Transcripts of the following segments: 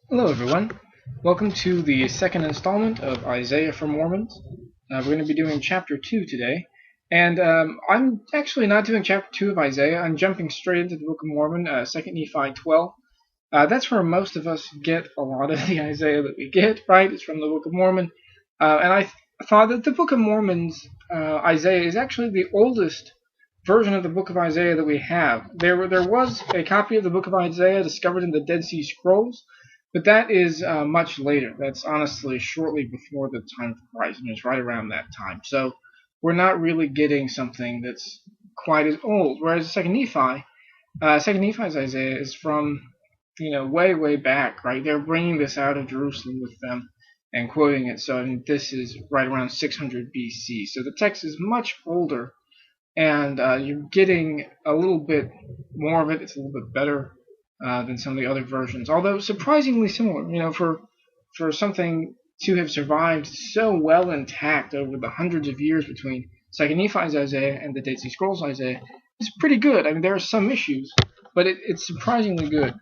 Hello everyone, welcome to the second installment of Isaiah for Mormons. We're going to be doing chapter 2 today, and I'm actually not doing chapter 2 of Isaiah. I'm jumping straight into the Book of Mormon, 2 Nephi 12. That's where most of us get a lot of the Isaiah that we get, right? It's from the Book of Mormon. And I thought that the Book of Mormon's Isaiah is actually the oldest version of the Book of Isaiah that we have. There was a copy of the Book of Isaiah discovered in the Dead Sea Scrolls, but that is much later. That's honestly shortly before the time of Christ, and it's right around that time. So we're not really getting something that's quite as old. Whereas Second Nephi's Isaiah is from way back, right? They're bringing this out of Jerusalem with them and quoting it. So this is right around 600 BC. So the text is much older, and you're getting a little bit more of it. It's a little bit better than some of the other versions, although surprisingly similar. For something to have survived so well intact over the hundreds of years between Second Nephi's Isaiah and the Dead Sea Scrolls Isaiah is pretty good. I mean, there are some issues, but it's surprisingly good.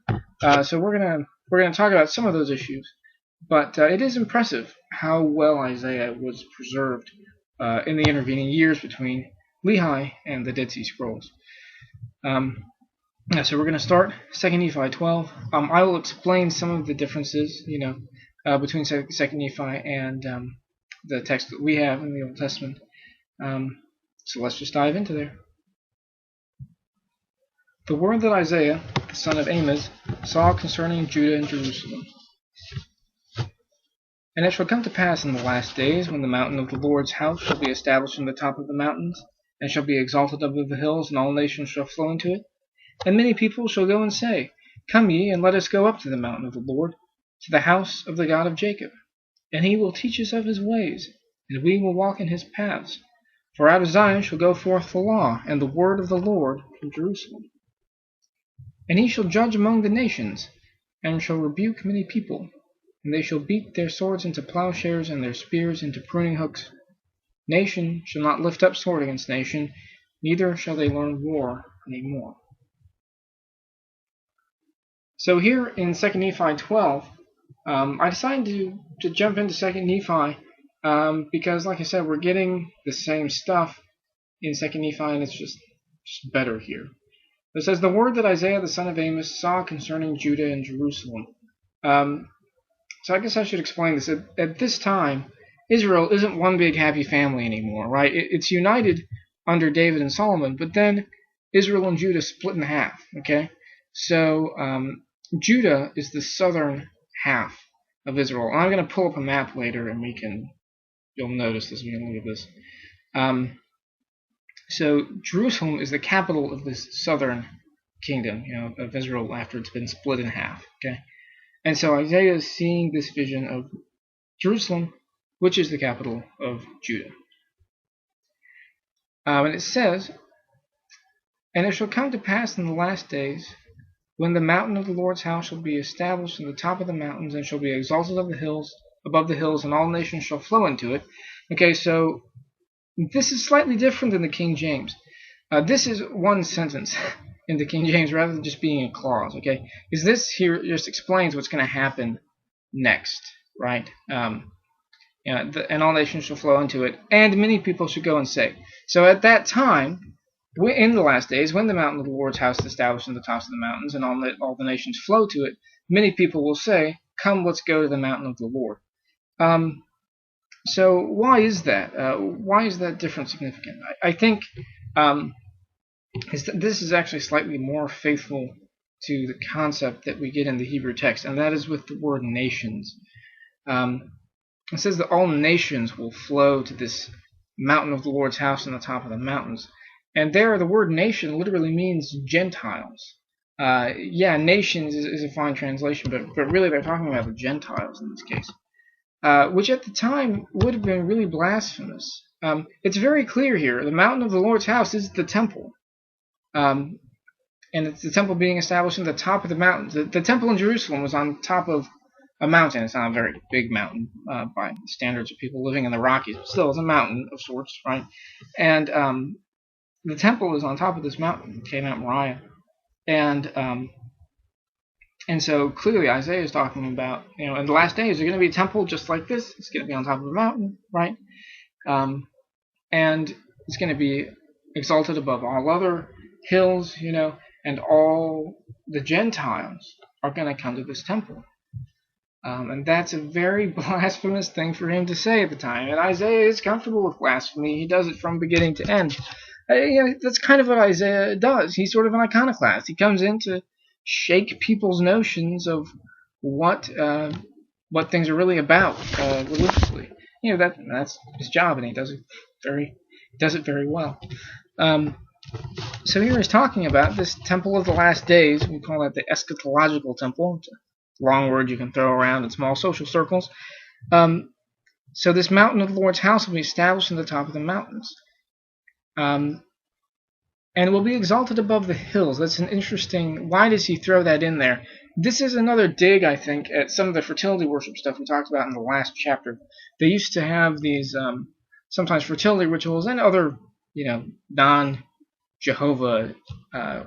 So we're gonna talk about some of those issues, but it is impressive how well Isaiah was preserved in the intervening years between Lehi and the Dead Sea Scrolls. So we're going to start 2 Nephi 12. I will explain some of the differences, between 2 Nephi and the text that we have in the Old Testament. So let's just dive into there. The word that Isaiah, the son of Amos, saw concerning Judah and Jerusalem. And it shall come to pass in the last days, when the mountain of the Lord's house shall be established in the top of the mountains, and shall be exalted above the hills, and all nations shall flow into it. And many people shall go and say, Come ye, and let us go up to the mountain of the Lord, to the house of the God of Jacob. And he will teach us of his ways, and we will walk in his paths. For out of Zion shall go forth the law, and the word of the Lord from Jerusalem. And he shall judge among the nations, and shall rebuke many people. And they shall beat their swords into plowshares, and their spears into pruning hooks. Nation shall not lift up sword against nation, neither shall they learn war any more. So here in 2 Nephi 12, I decided to jump into 2 Nephi because, like I said, we're getting the same stuff in 2 Nephi, and it's just better here. It says, The word that Isaiah the son of Amos saw concerning Judah and Jerusalem. So I guess I should explain this. At this time, Israel isn't one big happy family anymore, right? It's united under David and Solomon, but then Israel and Judah split in half, okay? So Judah is the southern half of Israel. And I'm going to pull up a map later, and you'll notice this when you look at this. So Jerusalem is the capital of this southern kingdom, of Israel after it's been split in half. Okay, and so Isaiah is seeing this vision of Jerusalem, which is the capital of Judah. And it says, And it shall come to pass in the last days, when the mountain of the Lord's house shall be established in the top of the mountains, and shall be exalted above the hills, and all nations shall flow into it. Okay, so this is slightly different than the King James. This is one sentence in the King James rather than just being a clause, okay? Because this here just explains what's going to happen next, right? And all nations shall flow into it, and many people shall go and say. So at that time, in the last days, when the mountain of the Lord's house is established in the tops of the mountains, and all the nations flow to it, many people will say, Come, let's go to the mountain of the Lord. So why is that? Why is that difference significant? I think this is actually slightly more faithful to the concept that we get in the Hebrew text, and that is with the word nations. It says that all nations will flow to this mountain of the Lord's house on the top of the mountains. And there, the word nation literally means Gentiles. Nations is a fine translation, but really they're talking about the Gentiles in this case, which at the time would have been really blasphemous. It's very clear here. The mountain of the Lord's house is the temple. And it's the temple being established in the top of the mountains. The temple in Jerusalem was on top of a mountain. It's not a very big mountain by the standards of people living in the Rockies, but still it's a mountain of sorts, right? And the temple is on top of this mountain, Mount Moriah. And And so clearly Isaiah is talking about, in the last days, there's going to be a temple just like this. It's going to be on top of a mountain, right? And it's going to be exalted above all other hills, and all the Gentiles are going to come to this temple. And that's a very blasphemous thing for him to say at the time. And Isaiah is comfortable with blasphemy. He does it from beginning to end. That's kind of what Isaiah does. He's sort of an iconoclast. He comes in to shake people's notions of what things are really about religiously. That's his job, and he does it very well. So here he's talking about this temple of the last days. We call that the eschatological temple. It's a long word you can throw around in small social circles. So this mountain of the Lord's house will be established on the top of the mountains. And it will be exalted above the hills. That's an interesting... Why does he throw that in there? This is another dig, I think, at some of the fertility worship stuff we talked about in the last chapter. They used to have these sometimes fertility rituals and other, non-Jehovah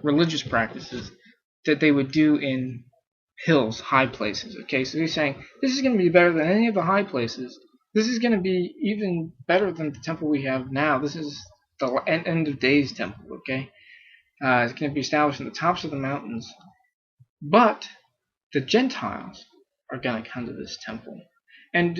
religious practices that they would do in hills, high places. Okay, so he's saying, this is going to be better than any of the high places. This is going to be even better than the temple we have now. This is the end of days temple, okay? It's going to be established on the tops of the mountains. But the Gentiles are going to come to this temple. And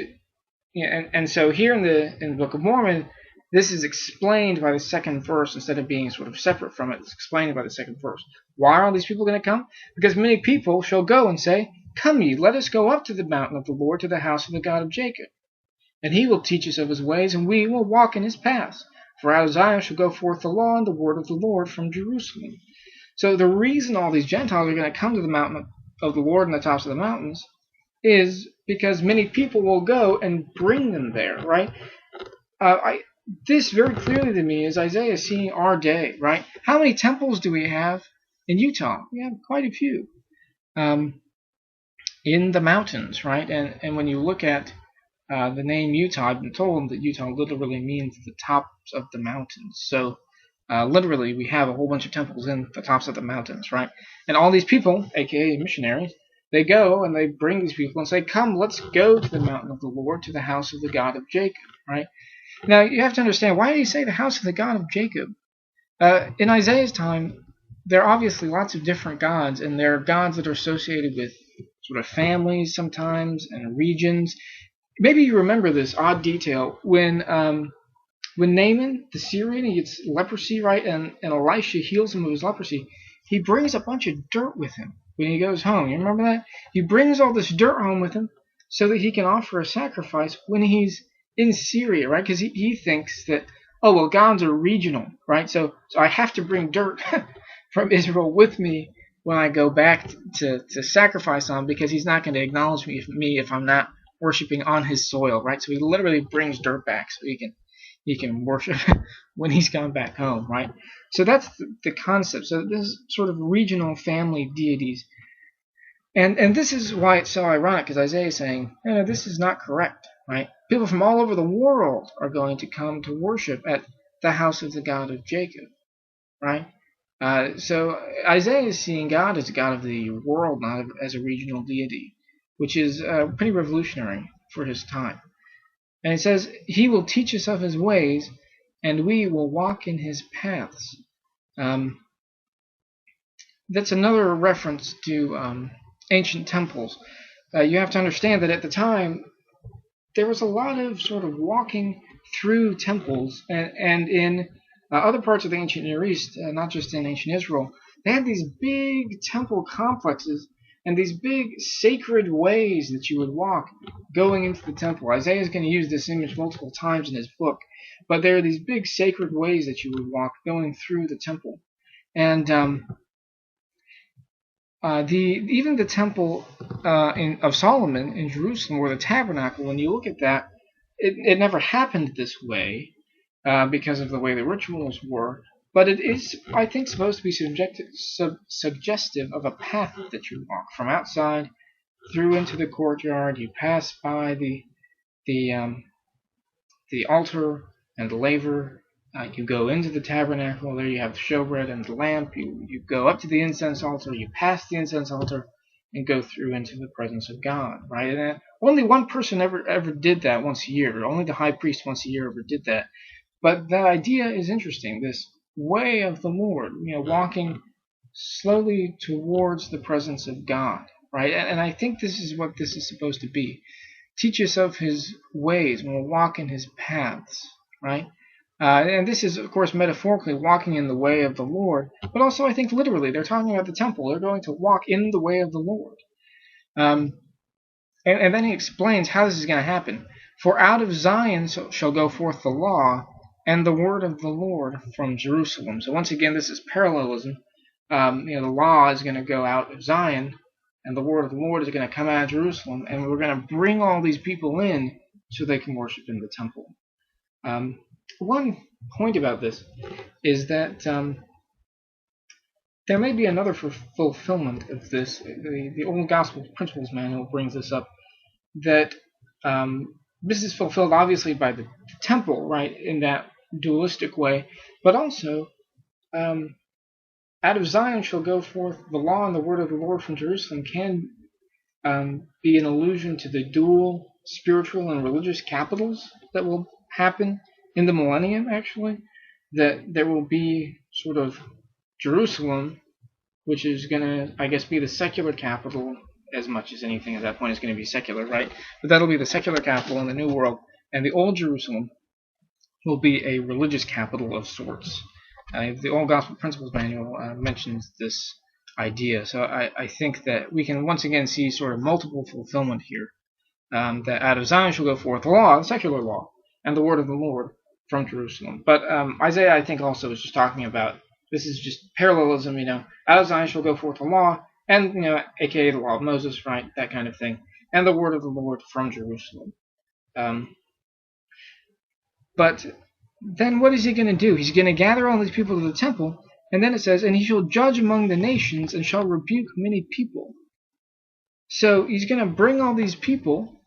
so here in the Book of Mormon, this is explained by the second verse instead of being sort of separate from it. It's explained by the second verse. Why are all these people going to come? Because many people shall go and say, Come ye, let us go up to the mountain of the Lord, to the house of the God of Jacob. And he will teach us of his ways, and we will walk in his paths. For out of Zion shall go forth the law and the word of the Lord from Jerusalem. So the reason all these Gentiles are going to come to the mountain of the Lord and the tops of the mountains is because many people will go and bring them there, right? This very clearly to me is Isaiah seeing our day, right? How many temples do we have in Utah? We have quite a few in the mountains, right? And when you look at the name Utah, I've been told that Utah literally means the tops of the mountains. So literally we have a whole bunch of temples in the tops of the mountains, right? And all these people, aka missionaries, they go and they bring these people and say, Come, let's go to the mountain of the Lord, to the house of the God of Jacob, right? Now, you have to understand, why did he say the house of the God of Jacob? In Isaiah's time, there are obviously lots of different gods, and there are gods that are associated with sort of families sometimes and regions. Maybe you remember this odd detail. When Naaman, the Syrian, he gets leprosy, right, and Elisha heals him of his leprosy, he brings a bunch of dirt with him when he goes home. You remember that? He brings all this dirt home with him so that he can offer a sacrifice when he's in Syria, right? Because he thinks that, oh, well, gods are regional, right? So I have to bring dirt from Israel with me when I go back to sacrifice on him, because he's not going to acknowledge me if I'm not worshiping on his soil, right? So he literally brings dirt back so he can worship when he's gone back home, right? So that's the concept. So this sort of regional family deities. And this is why it's so ironic, because Isaiah is saying, no, this is not correct, right? People from all over the world are going to come to worship at the house of the God of Jacob, right? So Isaiah is seeing God as a God of the world, not as a regional deity, which is pretty revolutionary for his time. And it says, He will teach us of his ways, and we will walk in his paths. That's another reference to ancient temples. You have to understand that at the time, there was a lot of sort of walking through temples, and in other parts of the ancient Near East, not just in ancient Israel, they had these big temple complexes and these big sacred ways that you would walk going into the temple. Isaiah is going to use this image multiple times in his book, but there are these big sacred ways that you would walk going through the temple. And even the temple of Solomon in Jerusalem, or the tabernacle, when you look at that, it never happened this way because of the way the rituals were. But it is, I think, supposed to be suggestive of a path that you walk from outside through into the courtyard. You pass by the altar and the laver. You go into the tabernacle. There you have the showbread and the lamp. You go up to the incense altar. You pass the incense altar. and go through into the presence of God, right? And only one person ever did that once a year. Only the high priest once a year ever did that. But the idea is interesting. This way of the Lord, walking slowly towards the presence of God, right? And I think this is what this is supposed to be. Teach us of His ways, and we'll walk in His paths, right? And this is, of course, metaphorically walking in the way of the Lord, but also I think literally they're talking about the temple. They're going to walk in the way of the Lord. And then he explains how this is going to happen. For out of Zion shall go forth the law and the word of the Lord from Jerusalem. So once again, this is parallelism. The law is going to go out of Zion, and the word of the Lord is going to come out of Jerusalem, and we're going to bring all these people in so they can worship in the temple. One point about this is that there may be another fulfillment of this. The Old Gospel Principles Manual brings this up, that this is fulfilled obviously by the temple, right, in that dualistic way, but also out of Zion shall go forth the law and the word of the Lord from Jerusalem can be an allusion to the dual spiritual and religious capitals that will happen in the millennium, actually. That there will be sort of Jerusalem, which is going to, I guess, be the secular capital, as much as anything at that point is going to be secular, right? But that'll be the secular capital in the New World, and the Old Jerusalem will be a religious capital of sorts. The Old Gospel Principles Manual mentions this idea, so I think that we can once again see sort of multiple fulfillment here. That out of Zion shall go forth the law, the secular law, and the word of the Lord from Jerusalem. But Isaiah, I think, also is just talking about, this is just parallelism, out of Zion shall go forth the law, and, aka the law of Moses, right, that kind of thing, and the word of the Lord from Jerusalem. But then what is he going to do? He's going to gather all these people to the temple, and then it says, and he shall judge among the nations and shall rebuke many people. So he's going to bring all these people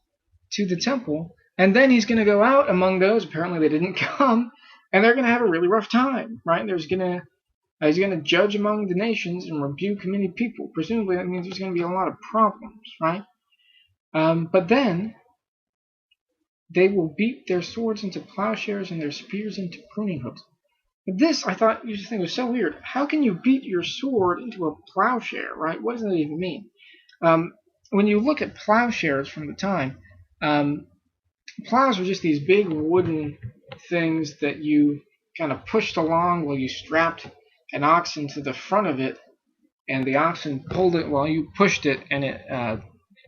to the temple, and then he's going to go out among those, apparently they didn't come, and they're going to have a really rough time, right? He's going to judge among the nations and rebuke many people. Presumably that means there's going to be a lot of problems, right? But then they will beat their swords into plowshares and their spears into pruning hooks. But this, I thought, you just think was so weird. How can you beat your sword into a plowshare, right? What does that even mean? When you look at plowshares from the time, plows were just these big wooden things that you kind of pushed along while you strapped an oxen to the front of it, and the oxen pulled it while you pushed it, and it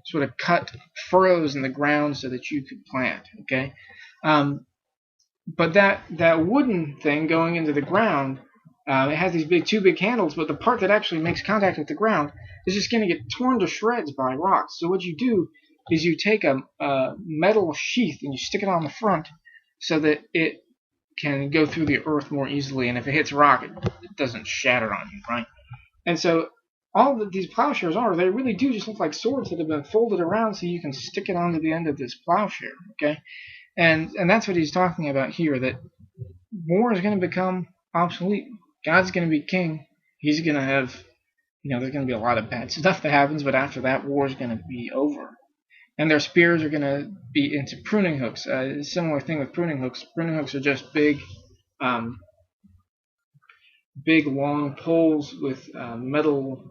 sort of cut furrows in the ground so that you could plant, okay? But that wooden thing going into the ground, it has these two big handles, but the part that actually makes contact with the ground is just going to get torn to shreds by rocks. So what you do is you take a metal sheath and you stick it on the front so that it can go through the earth more easily, and if it hits rock, it doesn't shatter on you, right? And so all that these plowshares are, they really do just look like swords that have been folded around so you can stick it onto the end of this plowshare, okay? And that's what he's talking about here, that war is going to become obsolete. God's going to be king. He's going to have, there's going to be a lot of bad stuff that happens, but after that, war is going to be over. And their spears are going to be into pruning hooks. A similar thing with pruning hooks. Pruning hooks are just big long poles with a metal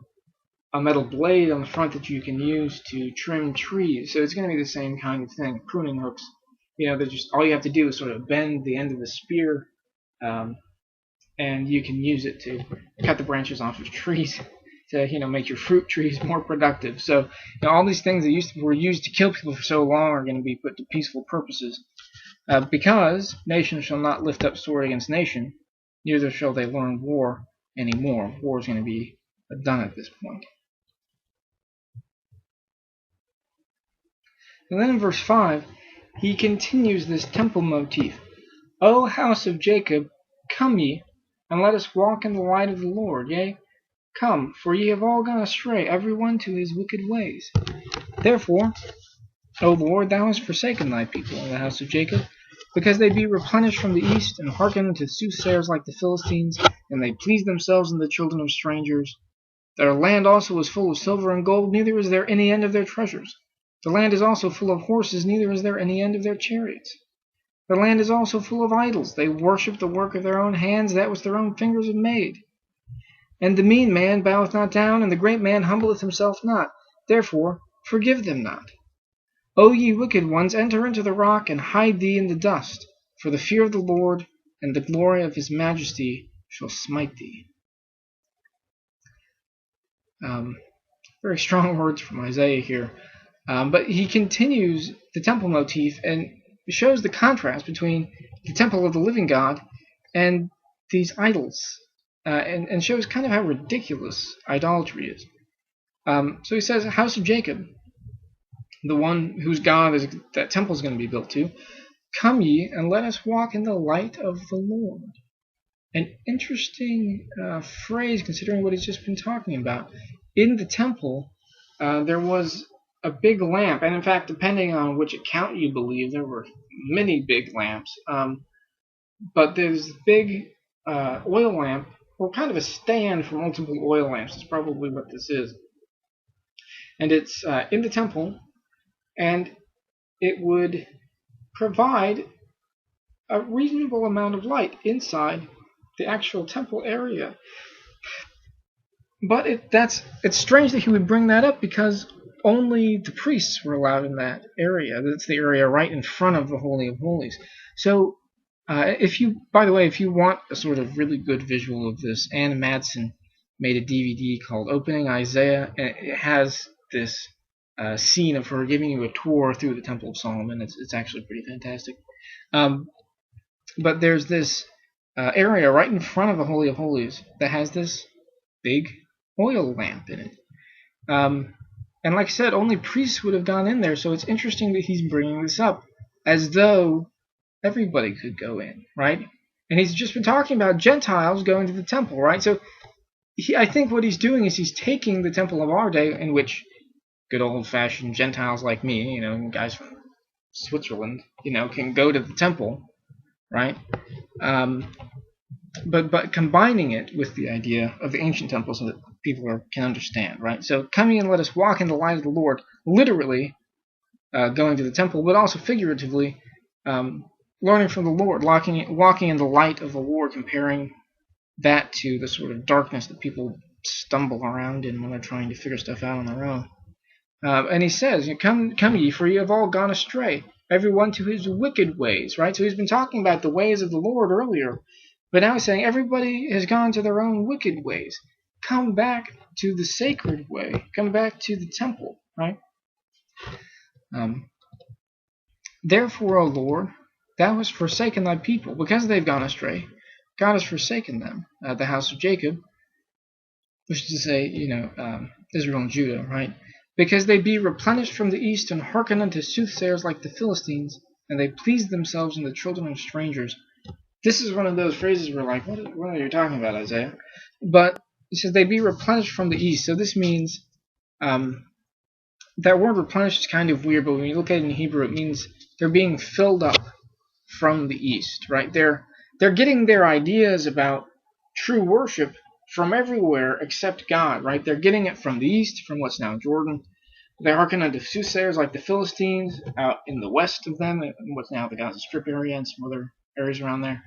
blade on the front that you can use to trim trees. So it's going to be the same kind of thing. Pruning hooks, they're just, all you have to do is sort of bend the end of the spear, and you can use it to cut the branches off of trees to make your fruit trees more productive. So all these things that were used to kill people for so long are going to be put to peaceful purposes, because nation shall not lift up sword against nation, neither shall they learn war anymore. War is going to be done at this point. And then in verse 5, he continues this temple motif. O house of Jacob, come ye, and let us walk in the light of the Lord. Yea, come, for ye have all gone astray, every one to his wicked ways. Therefore, O Lord, thou hast forsaken thy people, the house of Jacob, because they be replenished from the east, and hearken unto soothsayers like the Philistines, and they please themselves in the children of strangers. Their land also is full of silver and gold, neither is there any end of their treasures. The land is also full of horses, neither is there any end of their chariots. Their land is also full of idols. They worship the work of their own hands, that which their own fingers have made. And the mean man boweth not down, and the great man humbleth himself not. Therefore forgive them not. O ye wicked ones, enter into the rock, and hide thee in the dust. For the fear of the Lord and the glory of his majesty shall smite thee. Very strong words from Isaiah here. But he continues the temple motif and shows the contrast between the temple of the living God and these idols, and shows kind of how ridiculous idolatry is. So he says, House of Jacob, the one whose God is that temple is going to be built to, come ye and let us walk in the light of the Lord. An interesting phrase considering what he's just been talking about. In the temple, there was a big lamp, and in fact, depending on which account you believe, there were many big lamps. But there's a big oil lamp, or kind of a stand for multiple oil lamps. That's probably what this is. And it's in the temple, and it would provide a reasonable amount of light inside the actual temple area. But it's strange that he would bring that up, because only the priests were allowed in that area. That's the area right in front of the Holy of Holies. So, by the way, if you want a sort of really good visual of this, Ann Madsen made a DVD called Opening Isaiah, and it has this scene of her giving you a tour through the Temple of Solomon. It's actually pretty fantastic. But there's this area right in front of the Holy of Holies that has this big oil lamp in it. And like I said, only priests would have gone in there, so it's interesting that he's bringing this up as though everybody could go in, right? And he's just been talking about Gentiles going to the temple, right? So I think what he's doing is he's taking the temple of our day, in which good old-fashioned Gentiles like me, guys from Switzerland, can go to the temple, right? But combining it with the idea of the ancient temple so that people can understand, right? So coming and let us walk in the light of the Lord, literally going to the temple, but also figuratively learning from the Lord, walking in the light of the Lord, comparing that to the sort of darkness that people stumble around in when they're trying to figure stuff out on their own. And he says, come ye, for ye have all gone astray, every one to his wicked ways, right? So he's been talking about the ways of the Lord earlier, but now he's saying everybody has gone to their own wicked ways. Come back to the sacred way. Come back to the temple, right? Therefore, O Lord, thou hast forsaken thy people. Because they've gone astray, God has forsaken them, the house of Jacob, which is to say, Israel and Judah, right? Because they be replenished from the east, and hearken unto soothsayers like the Philistines, and they please themselves in the children of strangers. This is one of those phrases where, like, what are you talking about, Isaiah? But he says they be replenished from the east. So this means, that word replenished is kind of weird, but when you look at it in Hebrew, it means they're being filled up from the east, right? They're getting their ideas about true worship from everywhere except God, right? They're getting it from the east, from what's now Jordan. They hearken unto soothsayers like the Philistines out in the west of them, in what's now the Gaza Strip area and some other areas around there.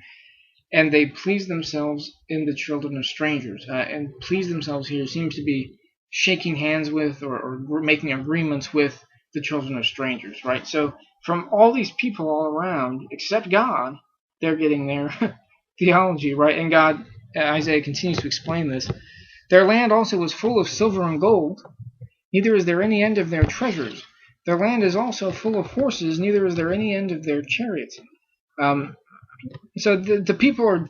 And they please themselves in the children of strangers. And please themselves here seems to be shaking hands with or making agreements with the children of strangers, right? So from all these people all around, except God, they're getting their theology, right? And God, Isaiah continues to explain this. Their land also is full of silver and gold, neither is there any end of their treasures. Their land is also full of horses, neither is there any end of their chariots. So the people are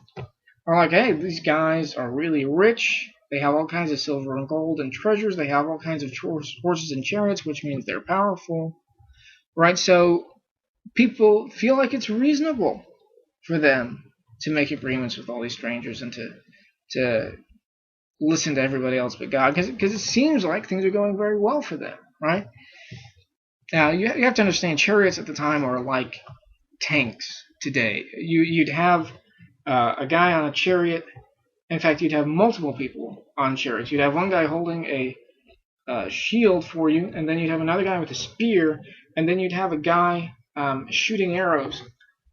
like, hey, these guys are really rich. They have all kinds of silver and gold and treasures. They have all kinds of horses and chariots, which means they're powerful, right? So people feel like it's reasonable for them to make agreements with all these strangers and to listen to everybody else but God, because it seems like things are going very well for them, right? Now, you have to understand, chariots at the time are like tanks today. You'd have a guy on a chariot In fact, you'd have multiple people on chariots. You'd have one guy holding a shield for you, and then you'd have another guy with a spear, and then you'd have a guy shooting arrows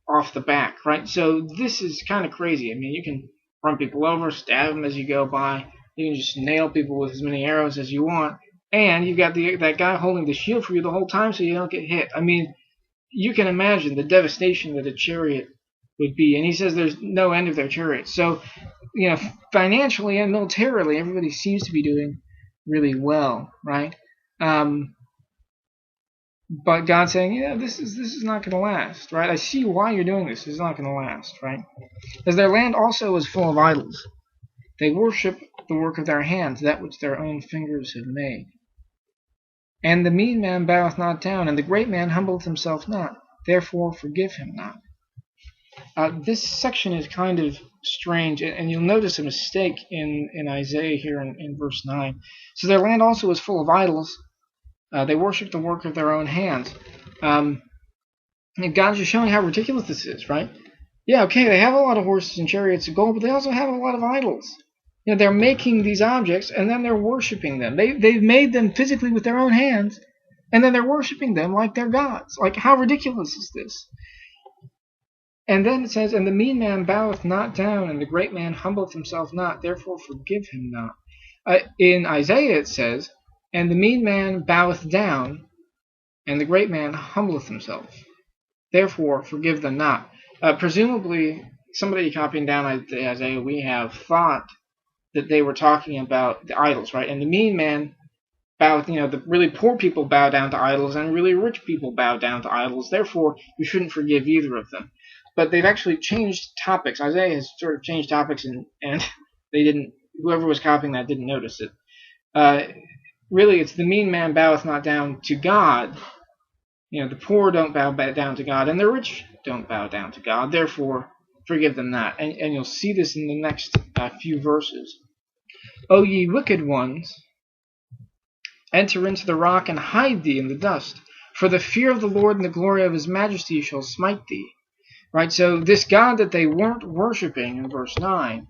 off the back, right? So this is kind of crazy. I mean, you can run people over, stab them as you go by. You can just nail people with as many arrows as you want, and you've got that guy holding the shield for you the whole time so you don't get hit. I mean, you can imagine the devastation that a chariot would be. And he says there's no end of their chariots. So, financially and militarily, everybody seems to be doing really well, right? But God's saying, yeah, this is not going to last, right? I see why you're doing this. It's not going to last, right? As their land also is full of idols. They worship the work of their hands, that which their own fingers have made. And the mean man boweth not down, and the great man humbleth himself not. Therefore forgive him not. This section is kind of strange, and you'll notice a mistake in Isaiah here in verse 9. So their land also is full of idols. They worship the work of their own hands. And God's just showing how ridiculous this is, right? Yeah, okay, they have a lot of horses and chariots of gold, but they also have a lot of idols. They're making these objects, and then they're worshiping them. They've made them physically with their own hands, and then they're worshiping them like they're gods. Like, how ridiculous is this? And then it says, and the mean man boweth not down, and the great man humbleth himself not, therefore forgive him not. In Isaiah it says, and the mean man boweth down, and the great man humbleth himself, therefore forgive them not. Presumably, somebody copying down Isaiah we have thought that they were talking about the idols, right? And the mean man boweth, the really poor people bow down to idols, and really rich people bow down to idols, therefore you shouldn't forgive either of them. But they've actually changed topics. Isaiah has sort of changed topics, and they didn't. Whoever was copying that didn't notice it. Really, it's the mean man boweth not down to God. The poor don't bow down to God, and the rich don't bow down to God. Therefore, forgive them not. And you'll see this in the next few verses. O ye wicked ones, enter into the rock and hide thee in the dust. For the fear of the Lord and the glory of his majesty shall smite thee. Right, so this God that they weren't worshiping in verse 9,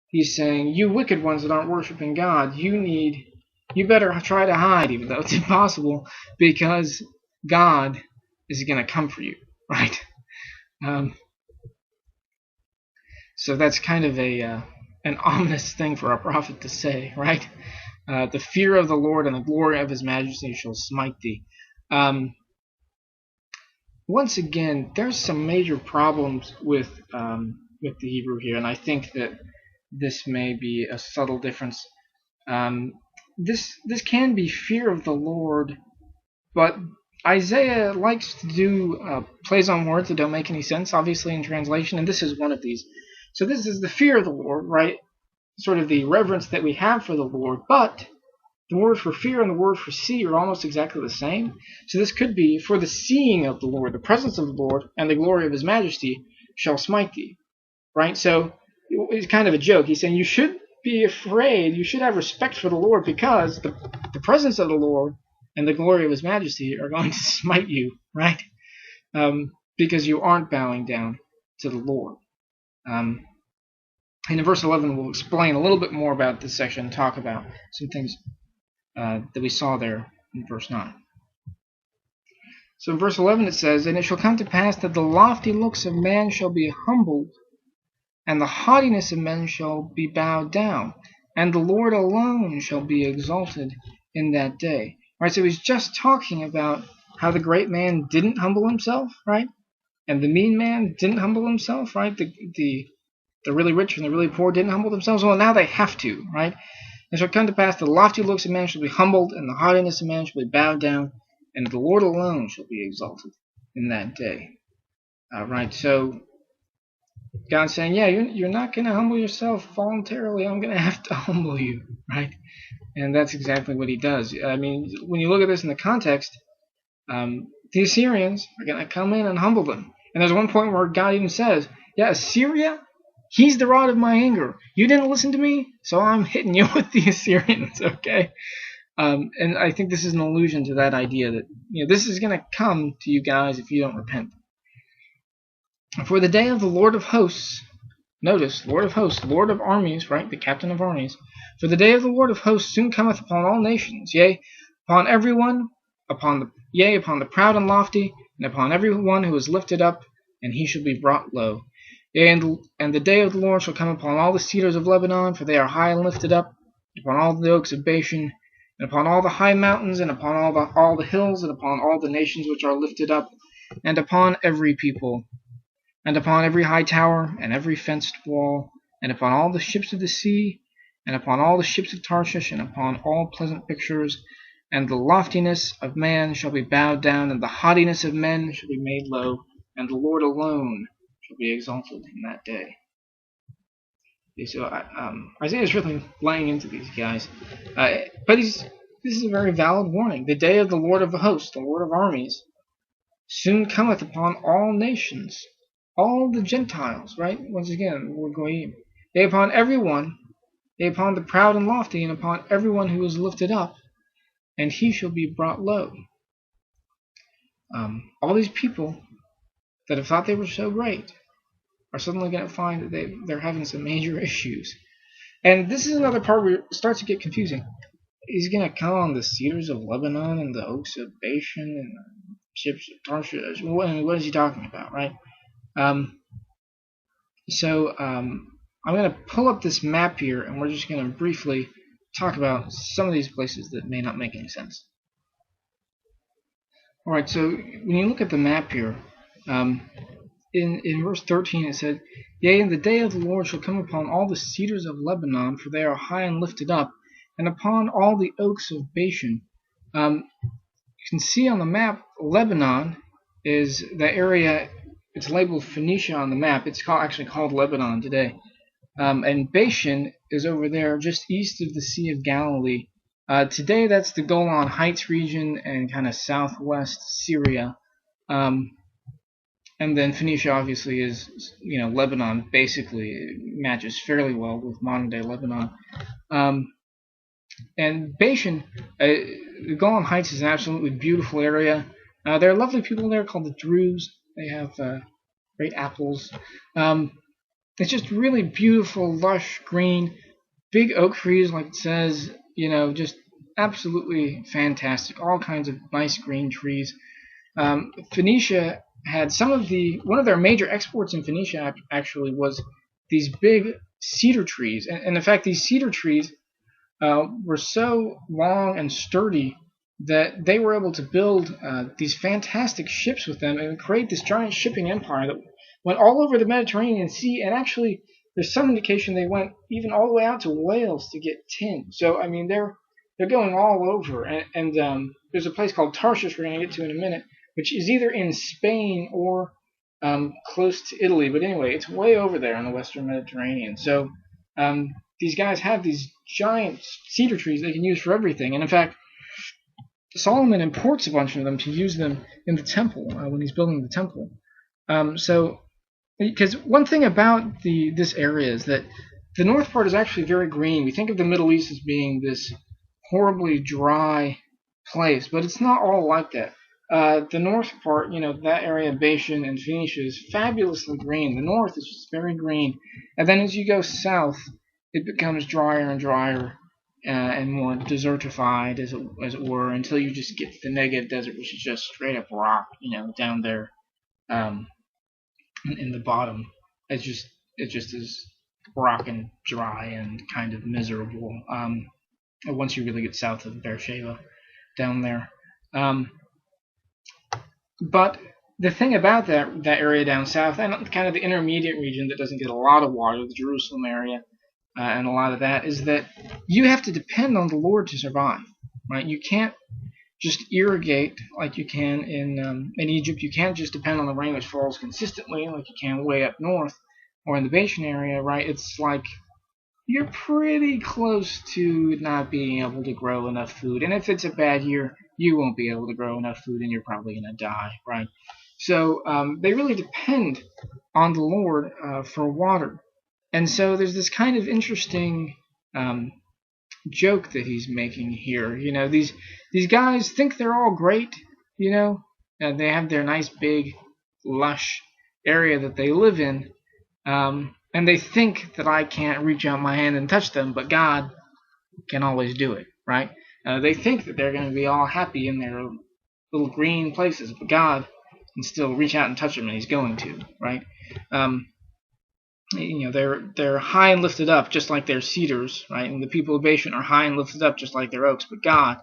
he's saying, you wicked ones that aren't worshiping God, you better try to hide, even though it's impossible, because God is going to come for you, right? So that's kind of an ominous thing for a prophet to say, right? The fear of the Lord and the glory of his majesty shall smite thee. Once again, there's some major problems with the Hebrew here, and I think that this may be a subtle difference. This can be fear of the Lord, but Isaiah likes to do plays on words that don't make any sense, obviously, in translation, and this is one of these. So this is the fear of the Lord, right? Sort of the reverence that we have for the Lord, but the word for fear and the word for see are almost exactly the same. So this could be, for the seeing of the Lord, the presence of the Lord, and the glory of his majesty shall smite thee. Right? So it's kind of a joke. He's saying you should be afraid, you should have respect for the Lord, because the presence of the Lord and the glory of his majesty are going to smite you, right? Because you aren't bowing down to the Lord. And in verse 11, we'll explain a little bit more about this section and talk about some things that we saw there in verse 9. So in verse 11 it says, and it shall come to pass that the lofty looks of man shall be humbled, and the haughtiness of men shall be bowed down, and the Lord alone shall be exalted in that day. Right, so he's just talking about how the great man didn't humble himself, right? And the mean man didn't humble himself, right? The really rich and the really poor didn't humble themselves. Well, now they have to, right? It shall come to pass that the lofty looks of man shall be humbled, and the haughtiness of man shall be bowed down, and the Lord alone shall be exalted in that day. Right, so God's saying, yeah, you're not going to humble yourself voluntarily. I'm going to have to humble you, right? And that's exactly what he does. I mean, when you look at this in the context, the Assyrians are going to come in and humble them. And there's one point where God even says, yeah, Assyria, he's the rod of my anger. You didn't listen to me, so I'm hitting you with the Assyrians, okay? And I think this is an allusion to that idea that this is going to come to you guys if you don't repent. For the day of the Lord of hosts Notice, Lord of hosts, Lord of armies, right? The captain of armies. For the day of the Lord of hosts soon cometh upon all nations, yea, upon everyone, upon the proud and lofty, and upon every one who is lifted up, and he shall be brought low. And the day of the Lord shall come upon all the cedars of Lebanon, for they are high and lifted up, upon all the oaks of Bashan, and upon all the high mountains, and upon all the hills, and upon all the nations which are lifted up, and upon every people, and upon every high tower, and every fenced wall, and upon all the ships of the sea, and upon all the ships of Tarshish, and upon all pleasant pictures. And the loftiness of man shall be bowed down, and the haughtiness of men shall be made low, and the Lord alone shall be exalted in that day. So Isaiah is really laying into these guys, but this is a very valid warning. The day of the Lord of the hosts, the Lord of armies, soon cometh upon all nations, all the Gentiles, right? Once again, the word goyim. Yea, upon everyone, yea, upon the proud and lofty, and upon everyone who is lifted up, and he shall be brought low. All these people that have thought they were so great are suddenly going to find that they're having some major issues. And this is another part where it starts to get confusing. He's going to come on the cedars of Lebanon and the oaks of Bashan and the ships of Tarshish. What is he talking about, right? I'm going to pull up this map here, and we're just going to briefly talk about some of these places that may not make any sense. Alright, so when you look at the map here, in verse 13 it said, Yea, in the day of the Lord shall come upon all the cedars of Lebanon, for they are high and lifted up, and upon all the oaks of Bashan. You can see on the map, Lebanon is the area, it's labeled Phoenicia on the map. It's actually called Lebanon today. And Bashan is over there just east of the Sea of Galilee. Today that's the Golan Heights region and kind of southwest Syria. And then Phoenicia obviously is, Lebanon basically. It matches fairly well with modern day Lebanon. And Bashan, the Golan Heights is an absolutely beautiful area. There are lovely people there called the Druze. They have great apples. It's just really beautiful, lush, green, big oak trees, like it says, just absolutely fantastic. All kinds of nice green trees. Phoenicia had one of their major exports in Phoenicia actually was these big cedar trees. And in fact, these cedar trees were so long and sturdy that they were able to build these fantastic ships with them and create this giant shipping empire that went all over the Mediterranean Sea. And actually, there's some indication they went even all the way out to Wales to get tin. So, I mean, they're going all over. And there's a place called Tarshish we're going to get to in a minute, which is either in Spain or close to Italy. But anyway, it's way over there in the Western Mediterranean. So these guys have these giant cedar trees they can use for everything. And in fact, Solomon imports a bunch of them to use them in the temple when he's building the temple. Because one thing about this area is that the north part is actually very green. We think of the Middle East as being this horribly dry place, but it's not all like that. The north part, that area of Bashan and Phoenicia is fabulously green. The north is just very green. And then as you go south, it becomes drier and drier and more desertified, as it were, until you just get to the Negev Desert, which is just straight up rock, down there in the bottom. It just is rock and dry and kind of miserable once you really get south of Beersheba down there. But the thing about that area down south, and kind of the intermediate region that doesn't get a lot of water, the Jerusalem area, and a lot of that, is that you have to depend on the Lord to survive, right? You can't just irrigate like you can in Egypt. You can't just depend on the rain which falls consistently like you can way up north or in the Bashan area, right? It's like you're pretty close to not being able to grow enough food. And if it's a bad year, you won't be able to grow enough food and you're probably going to die, right? So they really depend on the Lord for water. And so there's this kind of interesting joke that he's making here. These guys think they're all great, and they have their nice big lush area that they live in. And they think that I can't reach out my hand and touch them, but God can always do it, right? They think that they're going to be all happy in their little green places, but God can still reach out and touch them, and He's going to, right? They're high and lifted up, just like their cedars, right? And the people of Bashan are high and lifted up, just like their oaks, but God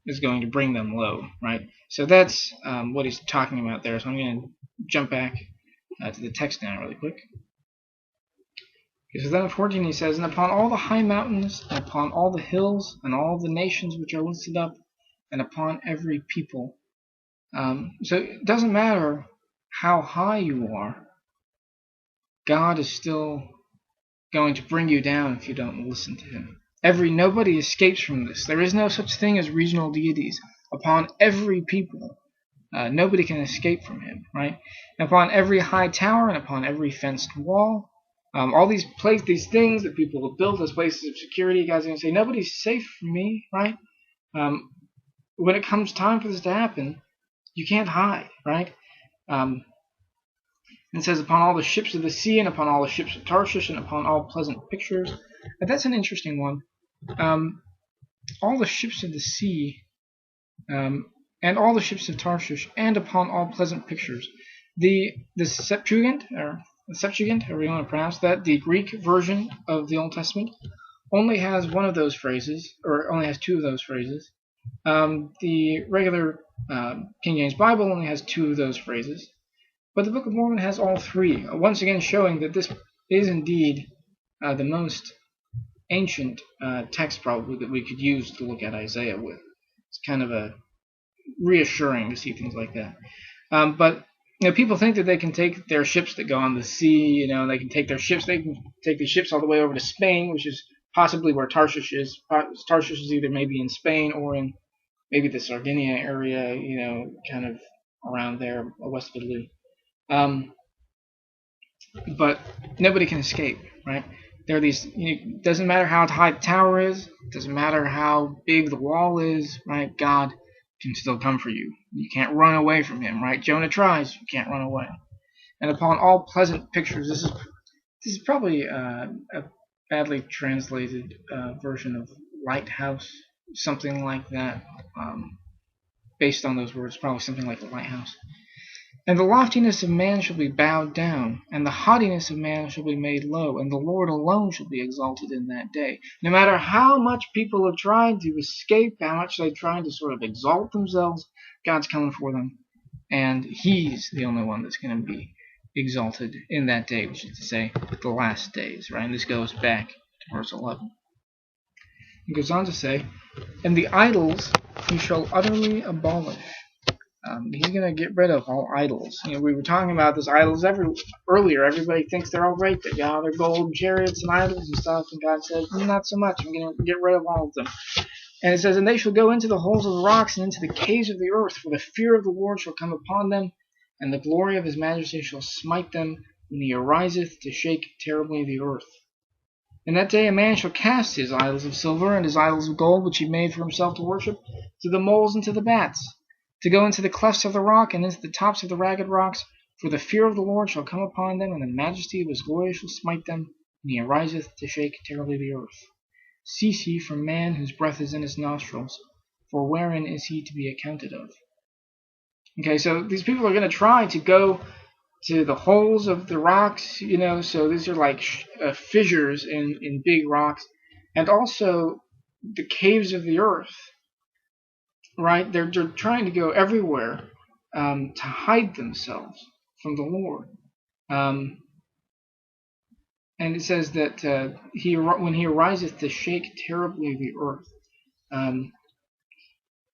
is going to bring them low, right? So that's what he's talking about there. So I'm going to jump back to the text now really quick. So then in 14 he says, "And upon all the high mountains, and upon all the hills, and all the nations which are lifted up, and upon every people." So it doesn't matter how high you are, God is still going to bring you down if you don't listen to Him. Nobody escapes from this. There is no such thing as regional deities. Upon every people, nobody can escape from Him, right? And upon every high tower and upon every fenced wall, all these things that people have built as places of security, God's going to say, nobody's safe from me, right? When it comes time for this to happen, you can't hide, right? It says, upon all the ships of the sea, and upon all the ships of Tarshish, and upon all pleasant pictures. But that's an interesting one. All the ships of the sea, and all the ships of Tarshish, and upon all pleasant pictures. The Septuagint, however you want to pronounce that, the Greek version of the Old Testament, only has one of those phrases, or only has two of those phrases. The regular King James Bible only has two of those phrases. But the Book of Mormon has all three, once again showing that this is indeed the most ancient text probably that we could use to look at Isaiah with. It's kind of reassuring to see things like that. But people think that they can take their ships that go on the sea, they can take these ships all the way over to Spain, which is possibly where Tarshish is. Tarshish is either maybe in Spain or in maybe the Sardinia area, kind of around there, west of Italy. But nobody can escape, right? There are these. Doesn't matter how high the tower is. Doesn't matter how big the wall is, right? God can still come for you. You can't run away from Him, right? Jonah tries. You can't run away. And upon all pleasant pictures. This is probably a badly translated version of lighthouse, something like that. Based on those words, probably something like a lighthouse. And the loftiness of man shall be bowed down, and the haughtiness of man shall be made low, and the Lord alone shall be exalted in that day. No matter how much people have tried to escape, how much they've tried to sort of exalt themselves, God's coming for them, and He's the only one that's going to be exalted in that day, which is to say, the last days, right? And this goes back to verse 11. It goes on to say, "And the idols He shall utterly abolish." He's going to get rid of all idols. We were talking about those idols earlier. Everybody thinks they're all great. They got all their gold chariots and idols and stuff. And God says, not so much. I'm going to get rid of all of them. And it says, "And they shall go into the holes of the rocks and into the caves of the earth, for the fear of the Lord shall come upon them, and the glory of His majesty shall smite them, when He ariseth to shake terribly the earth. In that day a man shall cast his idols of silver and his idols of gold, which he made for himself to worship, to the moles and to the bats, to go into the clefts of the rock and into the tops of the ragged rocks, for the fear of the Lord shall come upon them, and the majesty of His glory shall smite them, when He ariseth to shake terribly the earth. Cease ye from man whose breath is in his nostrils, for wherein is he to be accounted of?" Okay, so these people are going to try to go to the holes of the rocks, so these are like fissures in big rocks, and also the caves of the earth. Right? They're trying to go everywhere to hide themselves from the Lord. And it says that when He ariseth to shake terribly the earth.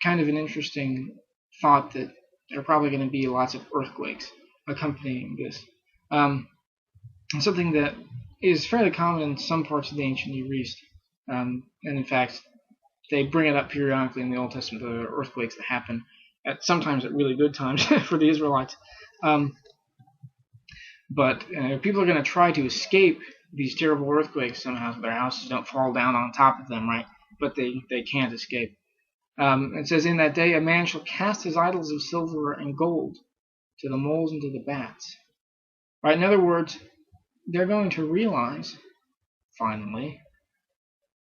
Kind of an interesting thought that there are probably going to be lots of earthquakes accompanying this. Something that is fairly common in some parts of the ancient Near East. And in fact, they bring it up periodically in the Old Testament, the earthquakes that happen sometimes at really good times for the Israelites. But people are going to try to escape these terrible earthquakes somehow, so their houses don't fall down on top of them, right? But they can't escape. It says, "In that day a man shall cast his idols of silver and gold to the moles and to the bats." Right? In other words, they're going to realize, finally,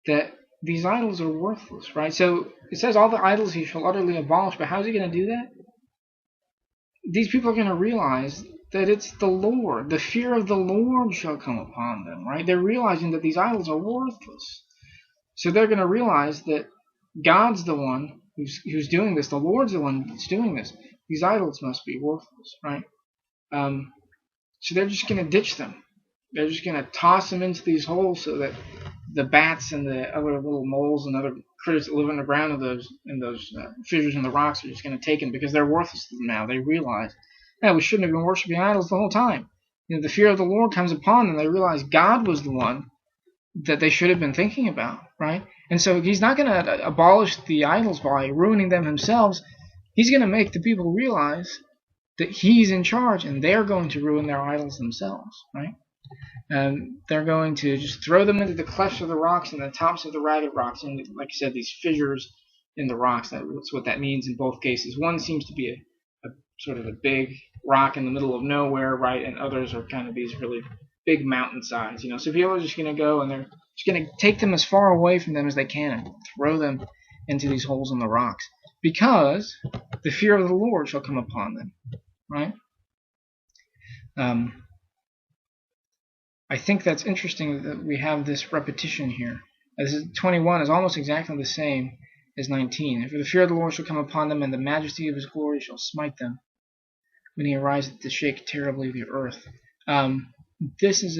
that these idols are worthless, right? So it says all the idols he shall utterly abolish, but how's he going to do that? These people are going to realize that it's the Lord. The fear of the Lord shall come upon them, right? They're realizing that these idols are worthless. So they're going to realize that God's the one who's doing this. The Lord's the one that's doing this. These idols must be worthless, right? So they're just going to ditch them. They're just going to toss them into these holes so that the bats and the other little moles and other critters that live underground in those fissures in the rocks are just going to take them because they're worthless to them now. They realize, we shouldn't have been worshiping idols the whole time. The fear of the Lord comes upon them. They realize God was the one that they should have been thinking about, right? And so he's not going to abolish the idols by ruining them himself. He's going to make the people realize that he's in charge, and they're going to ruin their idols themselves, right? And they're going to just throw them into the clefts of the rocks and the tops of the ragged rocks. And like I said, these fissures in the rocks, that's what that means in both cases. One seems to be a sort of a big rock in the middle of nowhere, right? And others are kind of these really big mountainsides, So people are just going to go and they're just going to take them as far away from them as they can and throw them into these holes in the rocks, because the fear of the Lord shall come upon them, right? I think that's interesting that we have this repetition here. As 21 is almost exactly the same as 19. For the fear of the Lord shall come upon them, and the majesty of his glory shall smite them, when he ariseth to shake terribly the earth. This is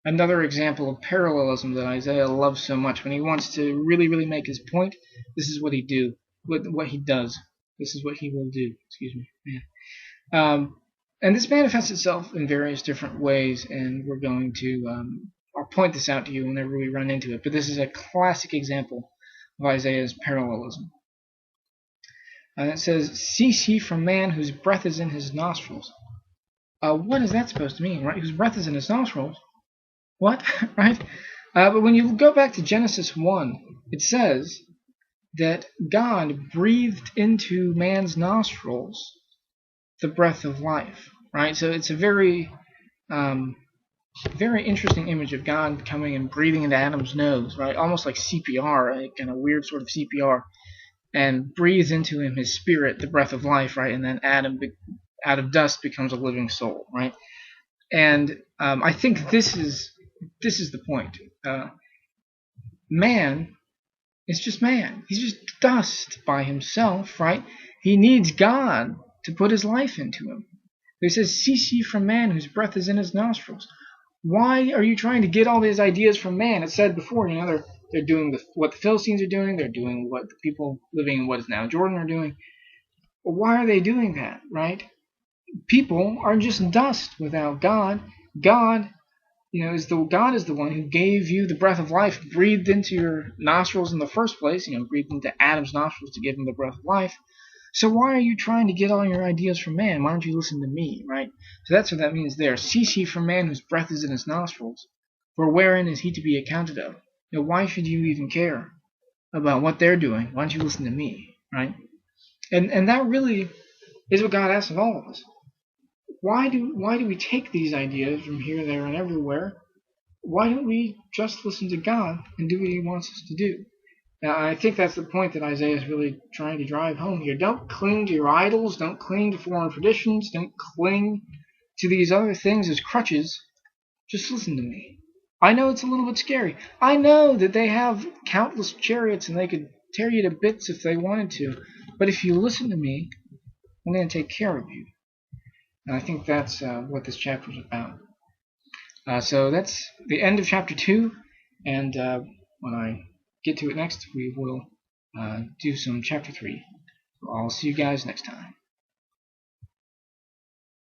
another example of parallelism that Isaiah loves so much. When he wants to really, really make his point, this is what he does. This is what he will do. Excuse me. And this manifests itself in various different ways, and we're going to I'll point this out to you whenever we run into it. But this is a classic example of Isaiah's parallelism. And it says, "Cease ye from man whose breath is in his nostrils." What is that supposed to mean, right? Whose breath is in his nostrils? What? Right? But when you go back to Genesis 1, it says that God breathed into man's nostrils the breath of life, right? So it's a very, very interesting image of God coming and breathing into Adam's nose, right? Almost like CPR, right? Kind of weird sort of CPR, and breathes into him his spirit, the breath of life, right? And then Adam, out of dust, becomes a living soul, right? And I think this is the point. Man is just man. He's just dust by himself, right? He needs God to put his life into him. He says, "Cease ye from man whose breath is in his nostrils." Why are you trying to get all these ideas from man? It said before, they're doing what the Philistines are doing. They're doing what the people living in what is now Jordan are doing. Well, why are they doing that, right? People are just dust without God. God is the one who gave you the breath of life, breathed into your nostrils in the first place. Breathed into Adam's nostrils to give him the breath of life. So why are you trying to get all your ideas from man? Why don't you listen to me, right? So that's what that means there. "Cease ye from man whose breath is in his nostrils, for wherein is he to be accounted of?" Why should you even care about what they're doing? Why don't you listen to me, right? And that really is what God asks of all of us. Why do we take these ideas from here, there, and everywhere? Why don't we just listen to God and do what he wants us to do? Now, I think that's the point that Isaiah is really trying to drive home here. Don't cling to your idols. Don't cling to foreign traditions. Don't cling to these other things as crutches. Just listen to me. I know it's a little bit scary. I know that they have countless chariots and they could tear you to bits if they wanted to. But if you listen to me, I'm going to take care of you. And I think that's what this chapter is about. So that's the end of chapter 2. And when I get to it next, we will do some chapter 3. So I'll see you guys next time.